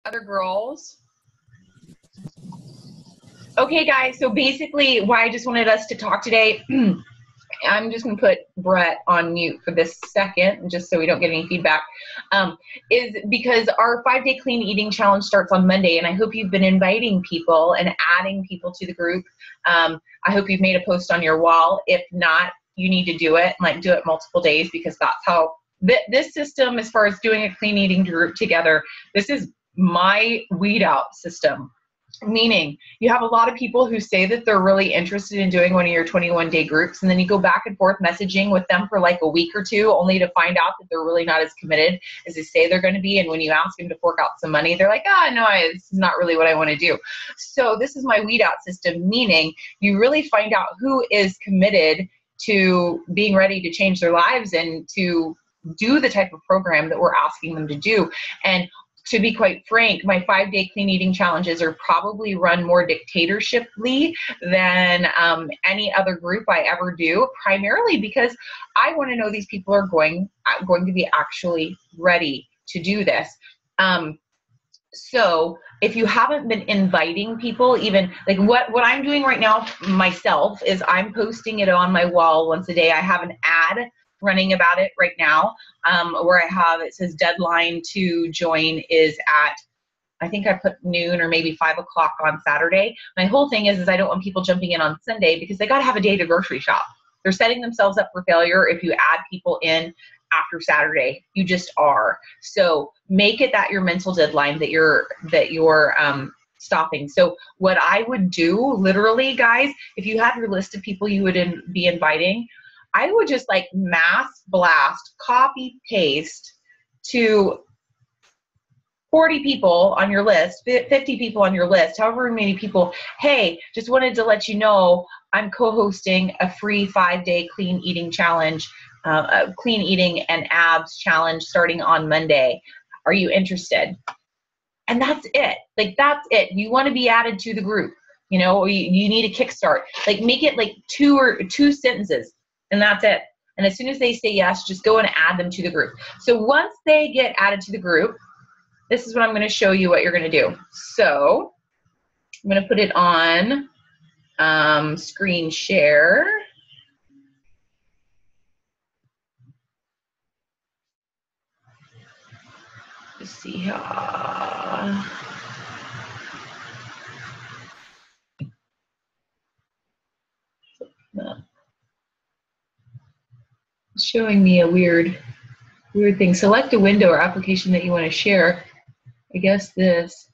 Other girls. Okay, guys, so basically why I just wanted us to talk today, I'm just going to put Brett on mute for this second, just so we don't get any feedback, is because our 5-day clean eating challenge starts on Monday, and I hope you've been inviting people and adding people to the group. I hope you've made a post on your wall. If not, you need to do it, like do it multiple days, because that's how this system, as far as doing a clean eating group together, this is my weed out system. Meaning you have a lot of people who say that they're really interested in doing one of your 21-day groups, and then you go back and forth messaging with them for like a week or two, only to find out that they're really not as committed as they say they're going to be. And when you ask them to fork out some money, they're like, no, this is not really what I want to do. So this is my weed out system, meaning you really find out who is committed to being ready to change their lives and to do the type of program that we're asking them to do. And to be quite frank, my 5-day clean eating challenges are probably run more dictatorshiply than any other group I ever do, primarily because I want to know these people are going to be actually ready to do this. So if you haven't been inviting people, even like what I'm doing right now myself is I'm posting it on my wall once a day. I have an ad running about it right now, where I have, it says deadline to join is at, I think I put noon or maybe 5 o'clock on Saturday. My whole thing is I don't want people jumping in on Sunday because they got to have a day to grocery shop. They're setting themselves up for failure if you add people in after Saturday. You just are. So make it that your mental deadline that you're stopping. So what I would do, literally, guys, if you have your list of people you would be inviting, I would just like mass blast, copy, paste to 40 people on your list, 50 people on your list, however many people. Hey, just wanted to let you know I'm co-hosting a free 5-day clean eating challenge, a clean eating and abs challenge starting on Monday. Are you interested? And that's it. Like, that's it. You want to be added to the group. You know, you need a kickstart. Like, make it like two sentences. And that's it. And as soon as they say yes, just go and add them to the group. So once they get added to the group, this is what I'm going to show you what you're going to do. So I'm going to put it on screen share. Let's see here. It's showing me a weird thing. Select a window or application that you want to share. I guess this.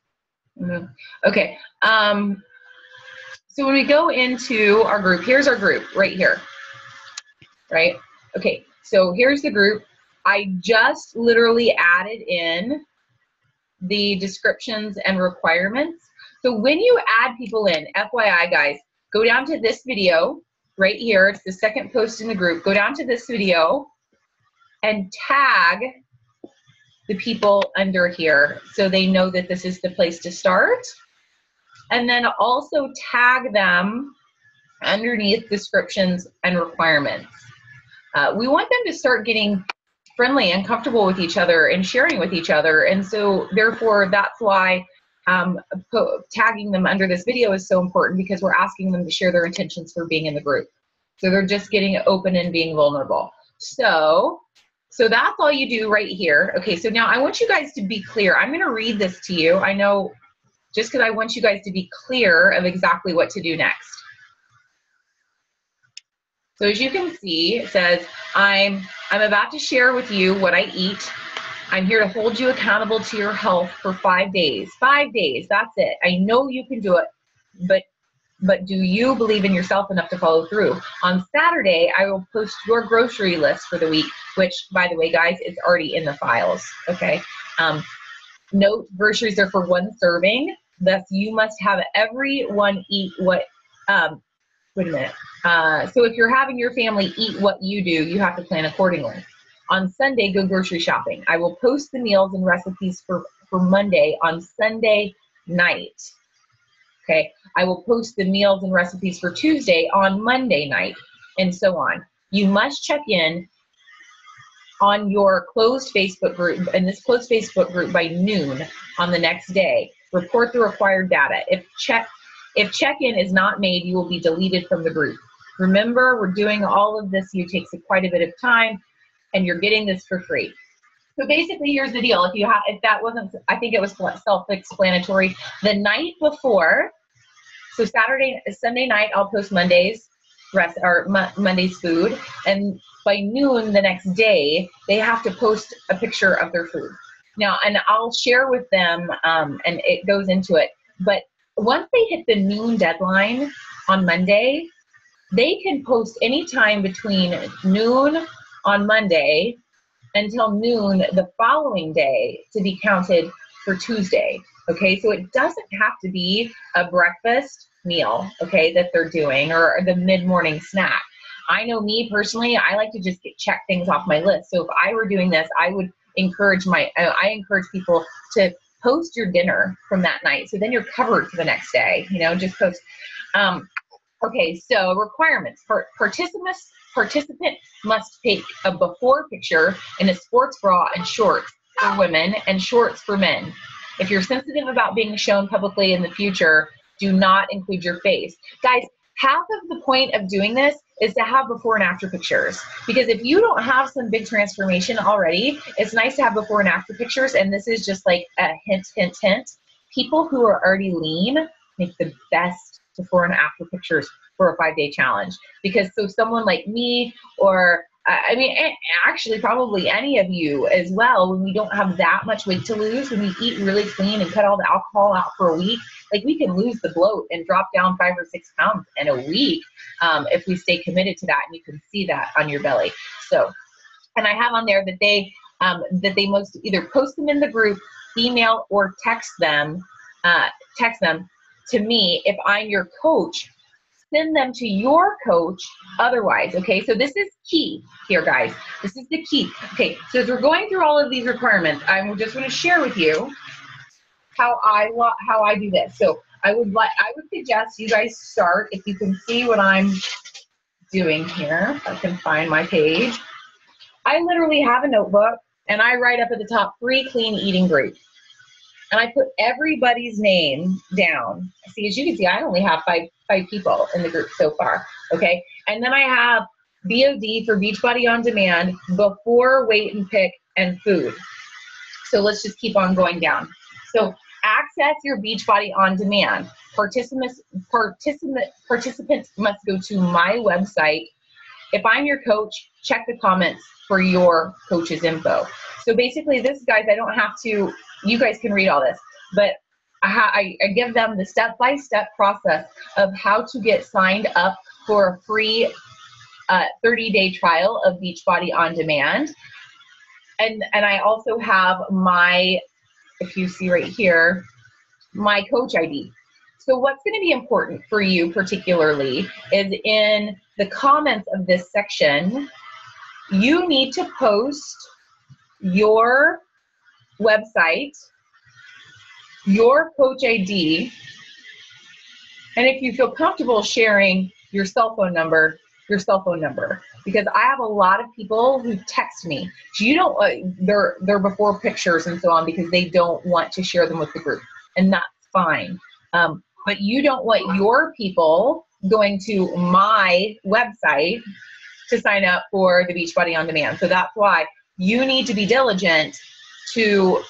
Okay. So when we go into our group, here's our group right here. Right? Okay. So here's the group. I just literally added in the descriptions and requirements. So when you add people in, FYI guys, go down to this video right here. It's the second post in the group. Go down to this video and tag the people under here so they know that this is the place to start. And then also tag them underneath descriptions and requirements. We want them to start getting friendly and comfortable with each other and sharing with each other. And so therefore, that's why tagging them under this video is so important, because we're asking them to share their intentions for being in the group. So they're just getting open and being vulnerable. So that's all you do right here. Okay, so now I want you guys to be clear. I'm going to read this to you. I know, just because I want you guys to be clear of exactly what to do next. So as you can see, it says, I'm about to share with you what I eat. I'm here to hold you accountable to your health for 5 days. 5 days, that's it. I know you can do it, but do you believe in yourself enough to follow through? On Saturday, I will post your grocery list for the week, which, by the way, guys, it's already in the files, okay? Note, groceries are for 1 serving. Thus, you must have everyone eat what, wait a minute. So if you're having your family eat what you do, you have to plan accordingly. On Sunday, go grocery shopping. I will post the meals and recipes for Monday on Sunday night. Okay, I will post the meals and recipes for Tuesday on Monday night, and so on. You must check in on your closed Facebook group, in this closed Facebook group by noon on the next day. Report the required data. If check-in is not made, you will be deleted from the group. Remember, we're doing all of this. It takes quite a bit of time, and you're getting this for free. So basically, here's the deal. If that wasn't, I think it was self-explanatory. The night before, so Sunday night, I'll post Monday's Monday's food, and by noon the next day, they have to post a picture of their food. Now, and I'll share with them, and it goes into it. But once they hit the noon deadline on Monday, they can post anytime between noon on Monday until noon the following day to be counted for Tuesday. Okay, so it doesn't have to be a breakfast meal, okay, that they're doing, or the mid-morning snack. I know me personally, I like to just check things off my list. So if I were doing this, I would encourage people to post your dinner from that night. So then you're covered for the next day, just post. Okay, so requirements. Participant must take a before picture in a sports bra and shorts for women and shorts for men. If you're sensitive about being shown publicly in the future, do not include your face. Guys, half of the point of doing this is to have before and after pictures. Because if you don't have some big transformation already, it's nice to have before and after pictures. And this is just like a hint, hint, hint. People who are already lean make the best before and after pictures for a 5-day challenge. Because so someone like me, or actually probably any of you as well, when we don't have that much weight to lose, when we eat really clean and cut all the alcohol out for a week, like we can lose the bloat and drop down 5 or 6 pounds in a week if we stay committed to that, and you can see that on your belly. So, and I have on there that they must either post them in the group, email, or text them to me. If I'm your coach, send them to your coach otherwise. Okay, so this is key here, guys. This is the key. Okay, so as we're going through all of these requirements, I just want to share with you how I do this. So I would suggest you guys start, if you can see what I'm doing here. If I can find my page. I literally have a notebook, and I write up at the top 3 clean eating groups. And I put everybody's name down. See, as you can see, I only have five people in the group so far, okay? And then I have BOD for Beachbody On Demand, before Weight and Pick, and food. So let's just keep on going down. So access your Beachbody On Demand. Participants must go to my website. If I'm your coach, check the comments for your coach's info. So basically this, guys, I don't have to, you guys can read all this, but I give them the step-by-step process of how to get signed up for a free 30-day trial of Beachbody On Demand. And I also have my, if you see right here, my coach ID. So what's going to be important for you particularly is in the comments of this section, you need to post your website, your coach ID, and if you feel comfortable sharing your cell phone number, because I have a lot of people who text me. So you don't, they're before pictures and so on, because they don't want to share them with the group, and that's fine. But you don't want your people going to my website to sign up for the Beachbody On Demand. So that's why you need to be diligent to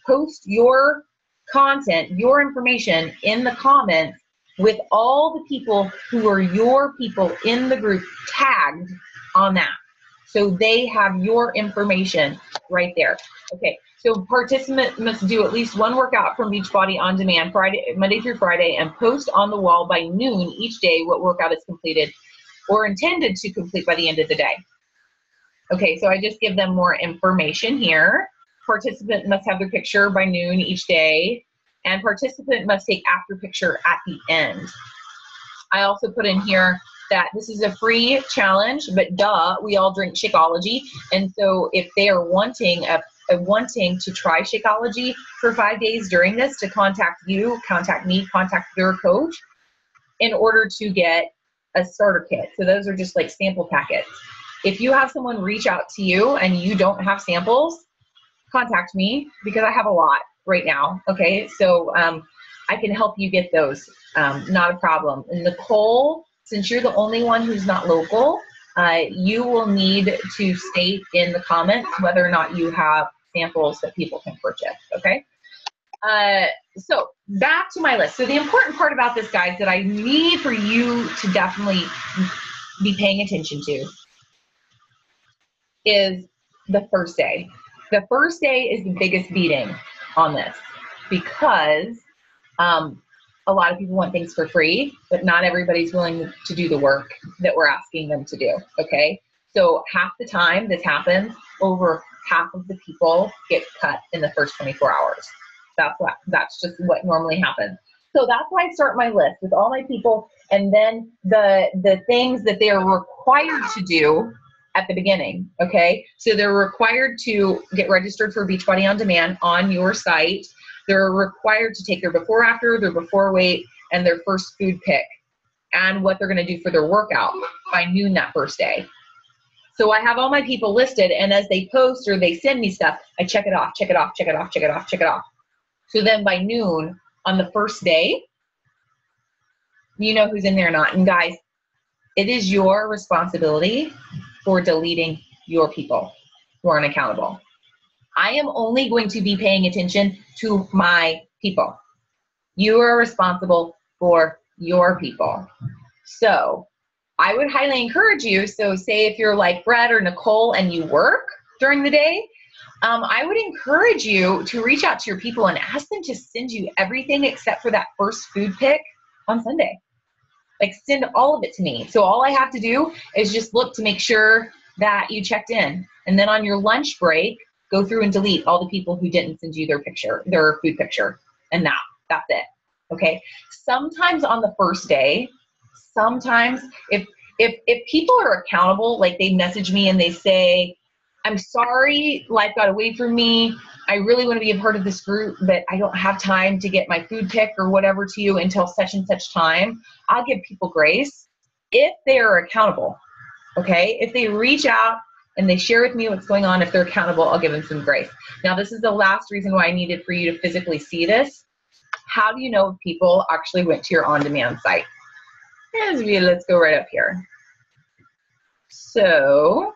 post your content, your information in the comments with all the people who are your people in the group tagged on that. So they have your information right there. Okay, so participants must do at least 1 workout from Beachbody On Demand Monday through Friday, and post on the wall by noon each day what workout is completed or intended to complete by the end of the day. Okay, so I just give them more information here. Participant must have their picture by noon each day, and participant must take after picture at the end. I also put in here that this is a free challenge, but we all drink Shakeology, and so if they are wanting to try Shakeology for 5 days during this, to contact you, contact me, contact their coach in order to get a starter kit. So those are just like sample packets. If you have someone reach out to you and you don't have samples, contact me because I have a lot right now. Okay, so I can help you get those. Not a problem. And Nicole, since you're the only one who's not local, you will need to state in the comments whether or not you have samples that people can purchase. Okay. So back to my list. So the important part about this, guys, that I need for you to definitely be paying attention to is the first day. The first day is the biggest beating on this because a lot of people want things for free, but not everybody's willing to do the work that we're asking them to do, okay? So half the time this happens, over half of the people get cut in the first 24 hours. That's just what normally happens. So that's why I start my list with all my people, and then the things that they're required to do at the beginning, okay? So they're required to get registered for Beachbody On Demand on your site. They're required to take their before after, their before weight, and their first food pick, and what they're gonna do for their workout by noon that first day. So I have all my people listed, and as they post or they send me stuff, I check it off, check it off, check it off, check it off, check it off. So then by noon on the first day, you know who's in there or not. And guys, it is your responsibility for deleting your people who aren't accountable. I am only going to be paying attention to my people. You are responsible for your people. So I would highly encourage you, so say if you're like Brett or Nicole and you work during the day, I would encourage you to reach out to your people and ask them to send you everything except for that first food pick on Sunday. Like, send all of it to me. So all I have to do is just look to make sure that you checked in. And then on your lunch break, go through and delete all the people who didn't send you their picture, their food picture. And that's it. Okay. Sometimes on the first day, sometimes if people are accountable, like they message me and they say, I'm sorry, life got away from me. I really want to be a part of this group, but I don't have time to get my food pick or whatever to you until such and such time. I'll give people grace if they are accountable. Okay. If they reach out and they share with me what's going on, if they're accountable, I'll give them some grace. Now, this is the last reason why I needed for you to physically see this. How do you know if people actually went to your on-demand site? Let's go right up here. So,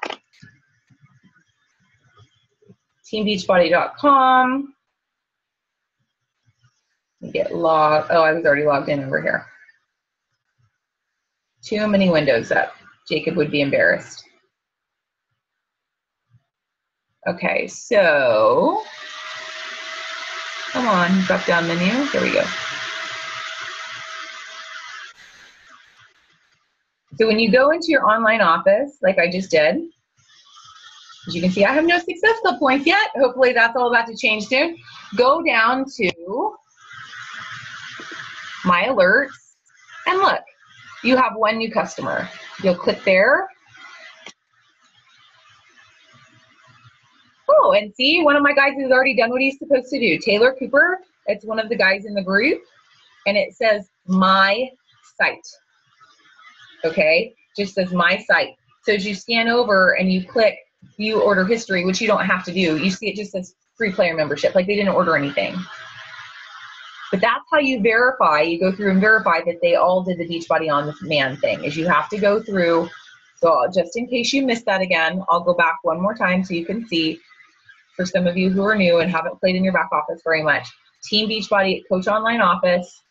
teambeachbody.com. Get logged. Oh, I was already logged in over here. Too many windows up. Jacob would be embarrassed. Okay, so come on, drop down menu. There we go. So when you go into your online office, like I just did, as you can see, I have no success club points yet. Hopefully that's all about to change soon. Go down to my alerts and look, you have one new customer. You'll click there. Oh, and see, one of my guys has already done what he's supposed to do. Taylor Cooper, it's one of the guys in the group, and it says my site. Okay, just says my site. So as you scan over and you click view order history, which you don't have to do, you see it just says free player membership, like they didn't order anything. But that's how you verify, you go through and verify that they all did the Beachbody On Demand thing, is you have to go through. So just in case you missed that again, I'll go back one more time so you can see, for some of you who are new and haven't played in your back office very much, Team Beachbody Coach Online Office,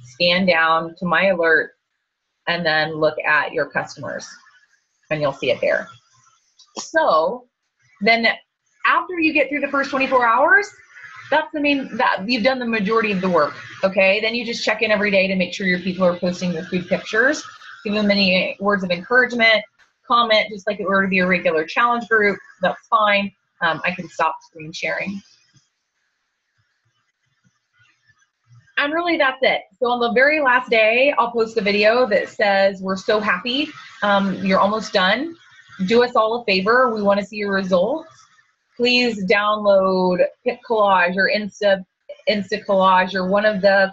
scan down to my alert, and then look at your customers, and you'll see it there. So then after you get through the first 24 hours, that's that you've done the majority of the work, okay? Then you just check in every day to make sure your people are posting their food pictures, give them any words of encouragement, comment, just like it were to be a regular challenge group, that's fine. I can stop screen sharing. And really that's it. So on the very last day, I'll post a video that says, we're so happy, you're almost done. Do us all a favor, we wanna see your results. Please download Pic Collage or Insta Collage or one of the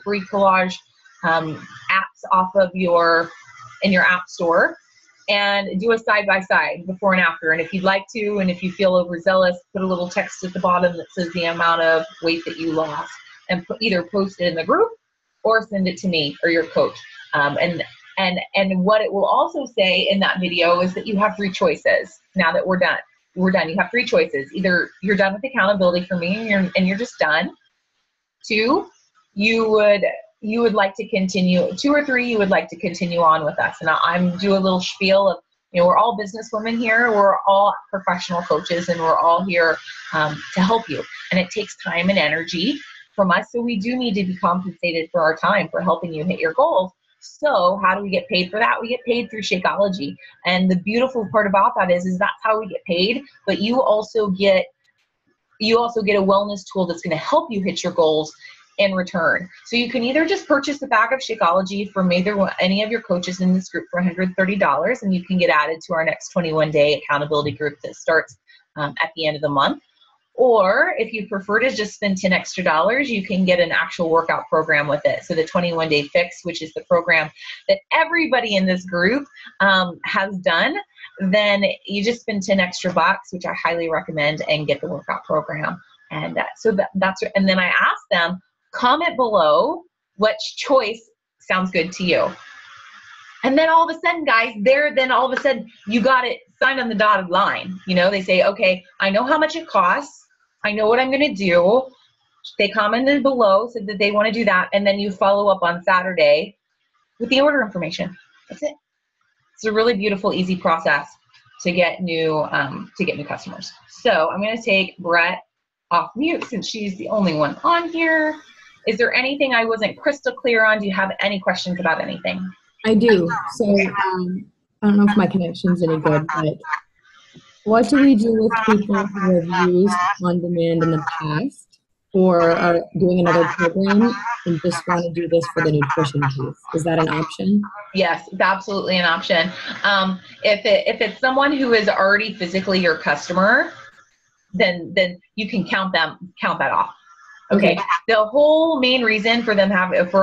free collage apps off of in your app store. and do a side-by-side before and after. And if you'd like to, and if you feel overzealous, put a little text at the bottom that says the amount of weight that you lost, and either post it in the group or send it to me or your coach. And what it will also say in that video is that you have 3 choices. Now that we're done, you have 3 choices. Either you're done with accountability for me and you're just done. 2, you would like to continue. 2 or 3, you would like to continue on with us. And I'm do a little spiel of, we're all businesswomen here. We're all professional coaches, and we're all here to help you. And it takes time and energy from us. So we do need to be compensated for our time for helping you hit your goals. So how do we get paid for that? We get paid through Shakeology. And the beautiful part about that is that's how we get paid, but you also get a wellness tool that's going to help you hit your goals in return. So you can either just purchase a bag of Shakeology from any of your coaches in this group for $130, and you can get added to our next 21-day accountability group that starts at the end of the month. Or if you prefer to just spend $10 extra, you can get an actual workout program with it. So the 21-day fix, which is the program that everybody in this group has done, then you just spend $10 extra, which I highly recommend, and get the workout program. And and then I ask them, comment below which choice sounds good to you. And then all of a sudden, guys, all of a sudden you got it signed on the dotted line. They say, okay, I know how much it costs. I know what I'm going to do. They commented below, said that they want to do that. And then you follow up on Saturday with the order information. That's it. It's a really beautiful, easy process to get new customers. So I'm going to take Brett off mute since she's the only one on here. Is there anything I wasn't crystal clear on? Do you have any questions about anything? I do. So I don't know if my connection's any good, but what do we do with people who have used On Demand in the past or are doing another program and just want to do this for the nutrition piece? Is that an option? Yes, it's absolutely an option. If it's someone who is already physically your customer, then you can count that off. Okay. The whole main reason for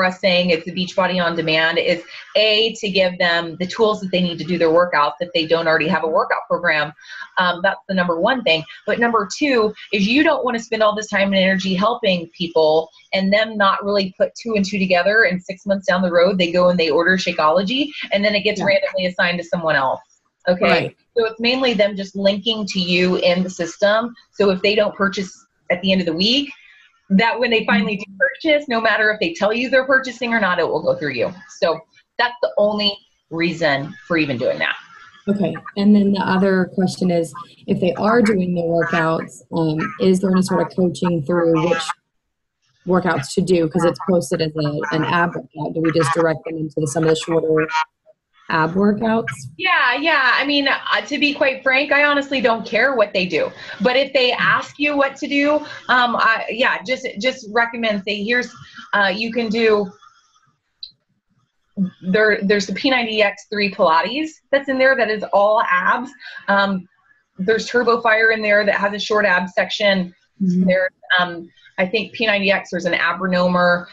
us saying it's the Beachbody On Demand is to give them the tools that they need to do their workouts if they don't already have a workout program. That's the number 1 thing. But number 2 is you don't want to spend all this time and energy helping people and them not really put 2 and 2 together, and 6 months down the road they go and they order Shakeology and then it gets randomly assigned to someone else. Okay. Right. So it's mainly them just linking to you in the system. So if they don't purchase at the end of the week, that when they finally do purchase, no matter if they tell you they're purchasing or not, it will go through you. So that's the only reason for even doing that. Okay. And then the other question is, if they are doing the workouts, is there any sort of coaching through which workouts to do? Because it's posted as an ab workout. Do we just direct them into some of the shorter ab workouts? Yeah. I mean, to be quite frank, I honestly don't care what they do. But if they ask you what to do, just recommend, say, here's, you can do, there's the P90X3 Pilates that's in there that is all abs. There's Turbo Fire in there that has a short ab section. Mm-hmm. There's, I think P90X, there's an Abranomer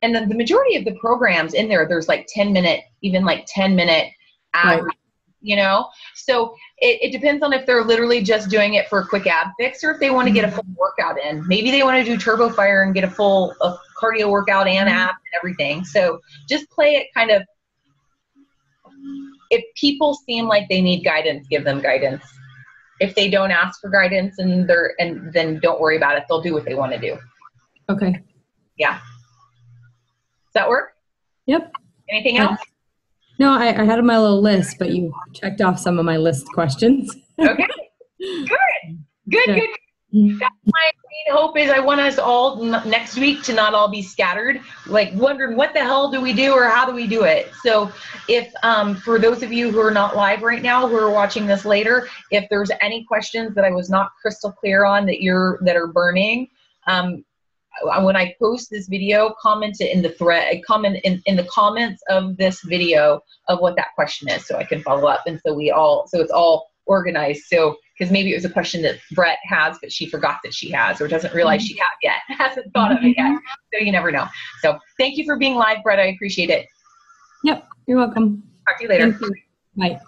and then the majority of the programs in there's like 10-minute, even like 10-minute ab, right. So it depends on if they're literally just doing it for a quick ab fix or if they want to get a full workout in. Maybe they want to do Turbo Fire and get a full cardio workout and ab and everything. So just play it kind of, if people seem like they need guidance, give them guidance. If they don't ask for guidance and then don't worry about it. They'll do what they want to do. Okay. Yeah. Does that work? Yep. Anything else? No, I had my little list, but you checked off some of my list questions. Okay. Good. That's my main hope is I want us all next week to not all be scattered, like wondering what the hell do we do or how do we do it. So if for those of you who are not live right now, who are watching this later, if there's any questions that I was not crystal clear on that are burning, when I post this video, comment it in the thread, comment in the comments of this video of what that question is so I can follow up. And so it's all organized. So, because maybe it was a question that Brett has, but she forgot that she has, or doesn't realize she hasn't thought of it yet. So you never know. So thank you for being live, Brett. I appreciate it. Yep. You're welcome. Talk to you later. Thank you. Bye.